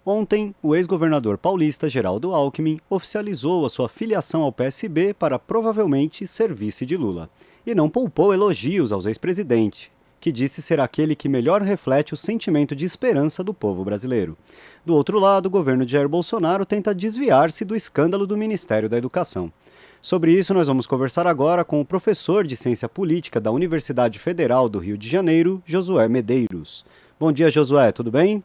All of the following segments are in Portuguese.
Ontem, o ex-governador paulista Geraldo Alckmin oficializou a sua filiação ao PSB para provavelmente ser vice de Lula. E não poupou elogios ao ex-presidente, que disse ser aquele que melhor reflete o sentimento de esperança do povo brasileiro. Do outro lado, o governo de Jair Bolsonaro tenta desviar-se do escândalo do Ministério da Educação. Sobre isso, nós vamos conversar agora com o professor de Ciência Política da Universidade Federal do Rio de Janeiro, Josué Medeiros. Bom dia, Josué, tudo bem?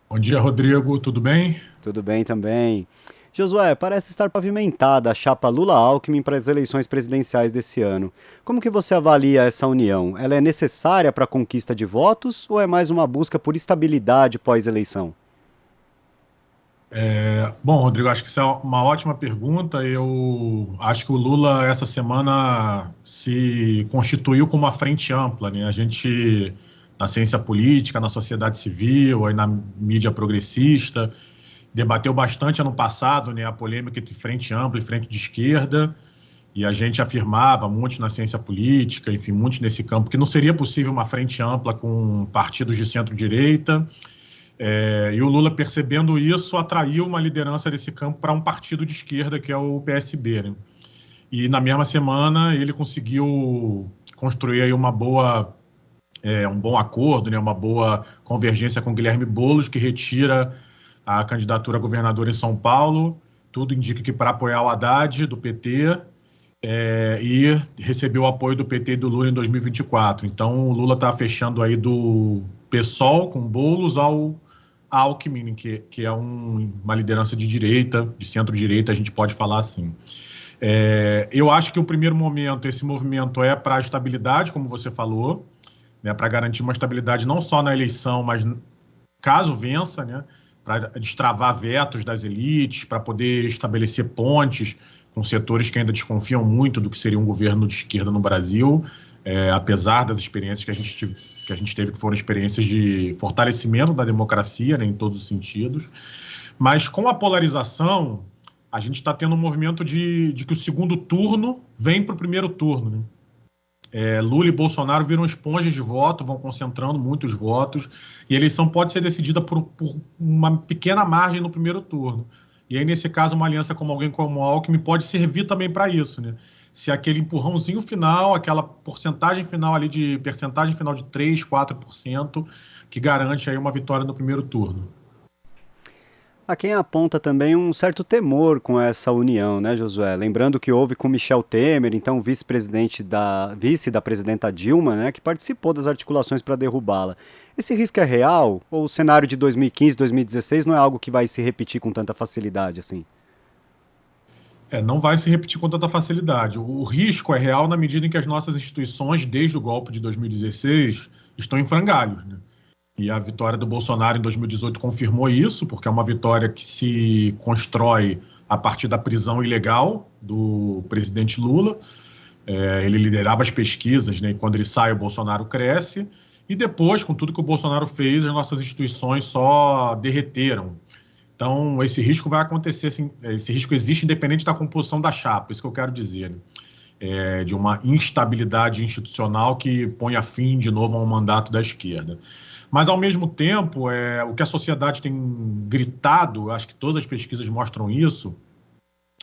Bom dia, Rodrigo. Tudo bem? Tudo bem também. Josué, parece estar pavimentada a chapa Lula-Alckmin para as eleições presidenciais desse ano. Como que você avalia essa união? Ela é necessária para a conquista de votos ou é mais uma busca por estabilidade pós-eleição? Bom, Rodrigo, acho que isso é uma ótima pergunta. Eu acho que o Lula, essa semana, se constituiu como uma frente ampla, né? A gente, na ciência política, na sociedade civil, aí na mídia progressista, debateu bastante ano passado, né, a polêmica entre frente ampla e frente de esquerda, e a gente afirmava, muitos na ciência política, enfim, muitos nesse campo, que não seria possível uma frente ampla com partidos de centro-direita. E o Lula, percebendo isso, atraiu uma liderança desse campo para um partido de esquerda, que é o PSB, né? E na mesma semana ele conseguiu construir aí um bom acordo, né, uma boa convergência com Guilherme Boulos, que retira a candidatura a governador em São Paulo. Tudo indica que para apoiar o Haddad, do PT, e recebeu o apoio do PT e do Lula em 2024. Então o Lula está fechando aí do PSOL com Boulos ao Alckmin, que é uma liderança de direita, de centro-direita, a gente pode falar assim. Eu acho que o primeiro momento, esse movimento é para a estabilidade, como você falou, né, para garantir uma estabilidade não só na eleição, mas caso vença, né, para destravar vetos das elites, para poder estabelecer pontes com setores que ainda desconfiam muito do que seria um governo de esquerda no Brasil, apesar das experiências que a gente teve, que foram experiências de fortalecimento da democracia, né, em todos os sentidos. Mas com a polarização, a gente está tendo um movimento de que o segundo turno vem para o primeiro turno, né? Lula e Bolsonaro viram esponjas de voto, vão concentrando muitos votos, e a eleição pode ser decidida por uma pequena margem no primeiro turno. E aí, nesse caso, uma aliança como alguém como o Alckmin pode servir também para isso, né? Se aquele empurrãozinho final, aquela porcentagem final ali de percentagem final de 3, 4%, que garante aí uma vitória no primeiro turno. Há quem aponta também um certo temor com essa união, né, Josué? Lembrando que houve com Michel Temer, então vice da presidenta Dilma, né, que participou das articulações para derrubá-la. Esse risco é real? Ou o cenário de 2015, 2016 não é algo que vai se repetir com tanta facilidade assim? Não vai se repetir com tanta facilidade. O risco é real na medida em que as nossas instituições, desde o golpe de 2016, estão em frangalhos, né? E a vitória do Bolsonaro em 2018 confirmou isso, porque é uma vitória que se constrói a partir da prisão ilegal do presidente Lula. Ele liderava as pesquisas, né? E quando ele sai, o Bolsonaro cresce. E depois, com tudo que o Bolsonaro fez, as nossas instituições só derreteram. Então, esse risco vai acontecer, assim, esse risco existe independente da composição da chapa, isso que eu quero dizer, né? De uma instabilidade institucional que põe a fim, de novo, a um mandato da esquerda. Mas, ao mesmo tempo, o que a sociedade tem gritado, acho que todas as pesquisas mostram isso,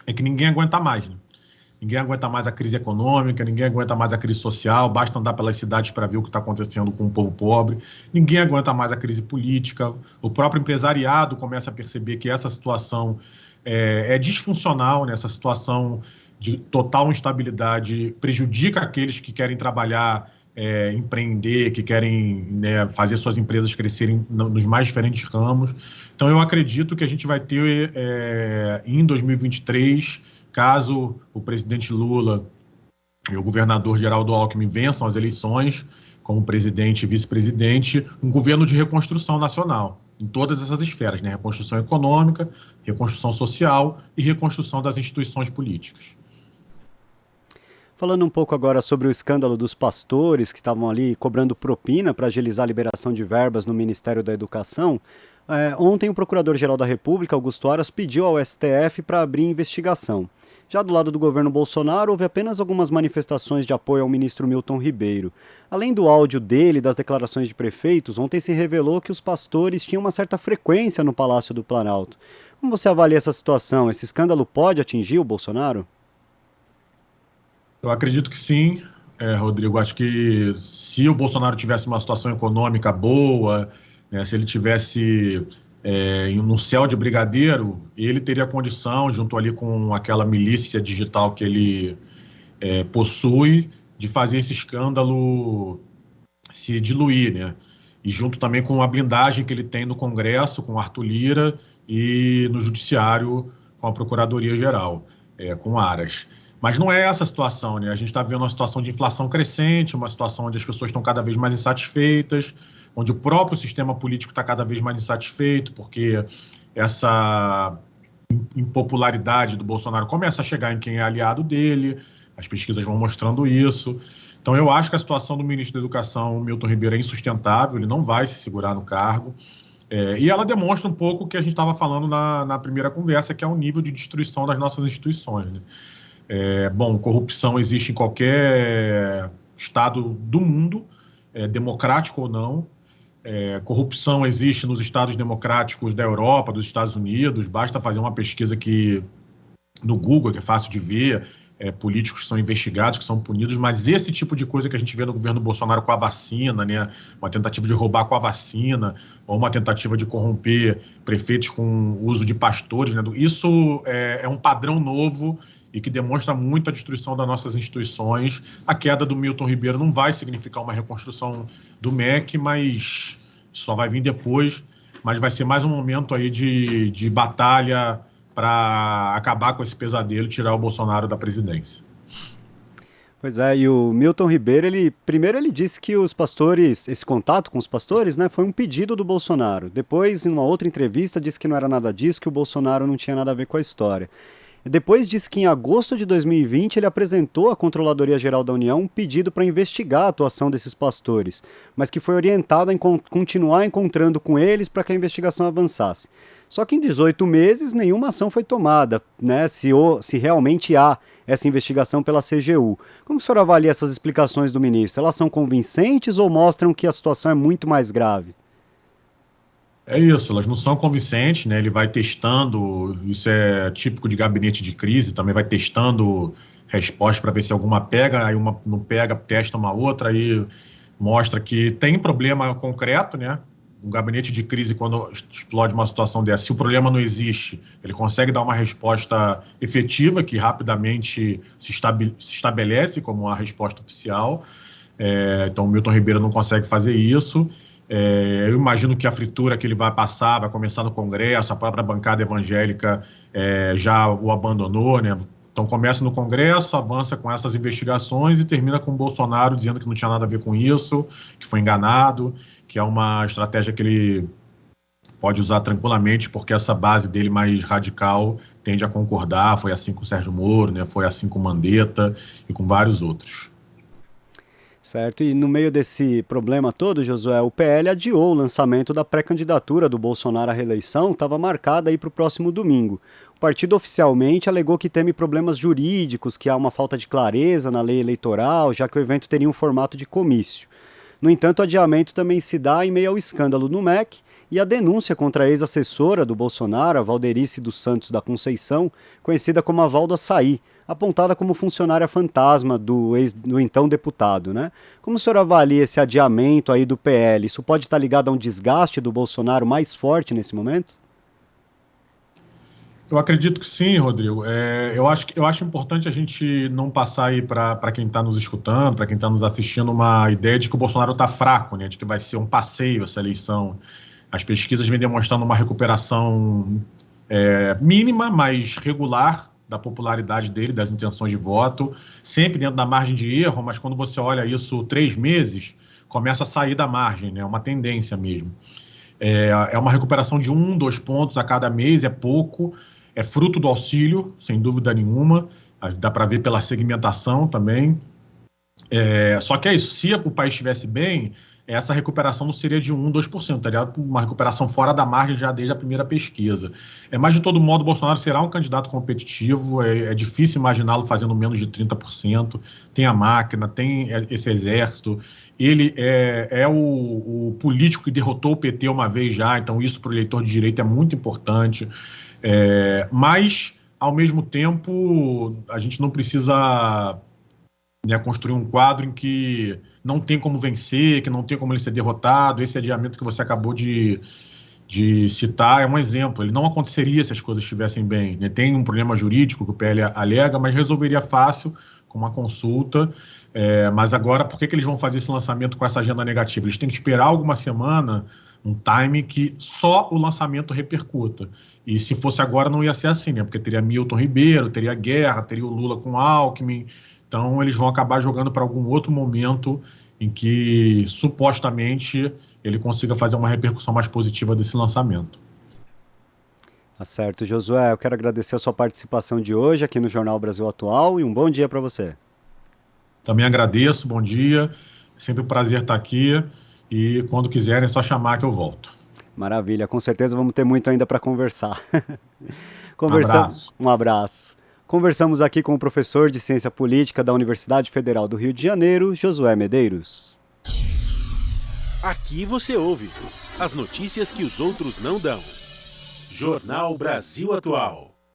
é que ninguém aguenta mais, né? Ninguém aguenta mais a crise econômica, ninguém aguenta mais a crise social, basta andar pelas cidades para ver o que está acontecendo com o povo pobre, ninguém aguenta mais a crise política, o próprio empresariado começa a perceber que essa situação é disfuncional, né? Essa situação de total instabilidade prejudica aqueles que querem trabalhar, empreender, que querem, né, fazer suas empresas crescerem nos mais diferentes ramos. Então, eu acredito que a gente vai ter, em 2023, caso o presidente Lula e o governador Geraldo Alckmin vençam as eleições, como presidente e vice-presidente, um governo de reconstrução nacional, em todas essas esferas, né? Reconstrução econômica, reconstrução social e reconstrução das instituições políticas. Falando um pouco agora sobre o escândalo dos pastores que estavam ali cobrando propina para agilizar a liberação de verbas no Ministério da Educação, ontem o Procurador-Geral da República, Augusto Aras, pediu ao STF para abrir investigação. Já do lado do governo Bolsonaro, houve apenas algumas manifestações de apoio ao ministro Milton Ribeiro. Além do áudio dele e das declarações de prefeitos, ontem se revelou que os pastores tinham uma certa frequência no Palácio do Planalto. Como você avalia essa situação? Esse escândalo pode atingir o Bolsonaro? Eu acredito que sim, Rodrigo. Acho que se o Bolsonaro tivesse uma situação econômica boa, né, se ele tivesse no céu de brigadeiro, ele teria condição, junto ali com aquela milícia digital que ele possui, de fazer esse escândalo se diluir, né? E junto também com a blindagem que ele tem no Congresso, com o Arthur Lira, e no Judiciário, com a Procuradoria-Geral, com Aras. Mas não é essa a situação, né? A gente está vendo uma situação de inflação crescente, uma situação onde as pessoas estão cada vez mais insatisfeitas, onde o próprio sistema político está cada vez mais insatisfeito, porque essa impopularidade do Bolsonaro começa a chegar em quem é aliado dele, as pesquisas vão mostrando isso. Então eu acho que a situação do ministro da Educação, Milton Ribeiro, é insustentável, ele não vai se segurar no cargo, e ela demonstra um pouco o que a gente estava falando na primeira conversa, que é o nível de destruição das nossas instituições, né? Bom, corrupção existe em qualquer estado do mundo, democrático ou não. Corrupção existe nos estados democráticos da Europa, dos Estados Unidos. Basta fazer uma pesquisa no Google, que é fácil de ver. Políticos que são investigados, que são punidos, mas esse tipo de coisa que a gente vê no governo Bolsonaro com a vacina, né, uma tentativa de roubar com a vacina, ou uma tentativa de corromper prefeitos com uso de pastores, né, isso é um padrão novo e que demonstra muito a destruição das nossas instituições. A queda do Milton Ribeiro não vai significar uma reconstrução do MEC, mas só vai vir depois, mas vai ser mais um momento aí de batalha para acabar com esse pesadelo e tirar o Bolsonaro da presidência. Pois é, e o Milton Ribeiro, primeiro ele disse que os pastores, esse contato com os pastores, né, foi um pedido do Bolsonaro. Depois, em uma outra entrevista, disse que não era nada disso, que o Bolsonaro não tinha nada a ver com a história. Depois disse que em agosto de 2020 ele apresentou à Controladoria Geral da União um pedido para investigar a atuação desses pastores, mas que foi orientado a continuar encontrando com eles para que a investigação avançasse. Só que em 18 meses nenhuma ação foi tomada, né, se realmente há essa investigação pela CGU. Como o senhor avalia essas explicações do ministro? Elas são convincentes ou mostram que a situação é muito mais grave? É isso, elas não são convincentes, né? Ele vai testando, isso é típico de gabinete de crise, também vai testando respostas para ver se alguma pega, aí uma não pega, testa uma outra, aí mostra que tem problema concreto, né? Um gabinete de crise, quando explode uma situação dessa, se o problema não existe, ele consegue dar uma resposta efetiva, que rapidamente se estabelece como a resposta oficial. Então o Milton Ribeiro não consegue fazer isso. Eu imagino que a fritura que ele vai passar vai começar no Congresso, a própria bancada evangélica já o abandonou, né? Então começa no Congresso, avança com essas investigações e termina com o Bolsonaro dizendo que não tinha nada a ver com isso, que foi enganado, que é uma estratégia que ele pode usar tranquilamente, porque essa base dele mais radical tende a concordar. Foi assim com o Sérgio Moro, né? Foi assim com o Mandetta e com vários outros. Certo, e no meio desse problema todo, Josué, o PL adiou o lançamento da pré-candidatura do Bolsonaro à reeleição, estava marcada aí para o próximo domingo. O partido oficialmente alegou que teme problemas jurídicos, que há uma falta de clareza na lei eleitoral, já que o evento teria um formato de comício. No entanto, o adiamento também se dá em meio ao escândalo no MEC e a denúncia contra a ex-assessora do Bolsonaro, a Valderice dos Santos da Conceição, conhecida como a Valda Açaí, apontada como funcionária fantasma do então deputado, né? Como o senhor avalia esse adiamento aí do PL? Isso pode estar ligado a um desgaste do Bolsonaro mais forte nesse momento? Eu acredito que sim, Rodrigo. Eu acho importante a gente não passar aí para quem está nos escutando, para quem está nos assistindo, uma ideia de que o Bolsonaro está fraco, né? De que vai ser um passeio essa eleição. As pesquisas vêm demonstrando uma recuperação mínima, mas regular, da popularidade dele, das intenções de voto, sempre dentro da margem de erro, mas quando você olha isso 3 meses, começa a sair da margem, né? É uma tendência mesmo. É uma recuperação de 1, 2 pontos a cada mês, é pouco, é fruto do auxílio, sem dúvida nenhuma, dá para ver pela segmentação também. Só que é isso, se o país estivesse bem, essa recuperação não seria de 1, 2%, teria uma recuperação fora da margem já desde a primeira pesquisa. Mas, de todo modo, o Bolsonaro será um candidato competitivo, é difícil imaginá-lo fazendo menos de 30%, tem a máquina, tem esse exército, ele é o político que derrotou o PT uma vez já, então isso para o eleitor de direita é muito importante, mas, ao mesmo tempo, a gente não precisa construir um quadro em que não tem como vencer, que não tem como ele ser derrotado. Esse adiamento que você acabou de citar é um exemplo. Ele não aconteceria se as coisas estivessem bem. Tem um problema jurídico que o PL alega, mas resolveria fácil com uma consulta. Mas agora, por que eles vão fazer esse lançamento com essa agenda negativa? Eles têm que esperar alguma semana, um time que só o lançamento repercuta. E se fosse agora não ia ser assim, né? Porque teria Milton Ribeiro, teria Guerra, teria o Lula com Alckmin. Então, eles vão acabar jogando para algum outro momento em que, supostamente, ele consiga fazer uma repercussão mais positiva desse lançamento. Tá certo, Josué. Eu quero agradecer a sua participação de hoje aqui no Jornal Brasil Atual e um bom dia para você. Também agradeço, bom dia. Sempre um prazer estar aqui e, quando quiserem, é só chamar que eu volto. Maravilha, com certeza vamos ter muito ainda para conversar. Um abraço. Conversamos aqui com o professor de Ciência Política da Universidade Federal do Rio de Janeiro, Josué Medeiros. Aqui você ouve as notícias que os outros não dão. Jornal Brasil Atual.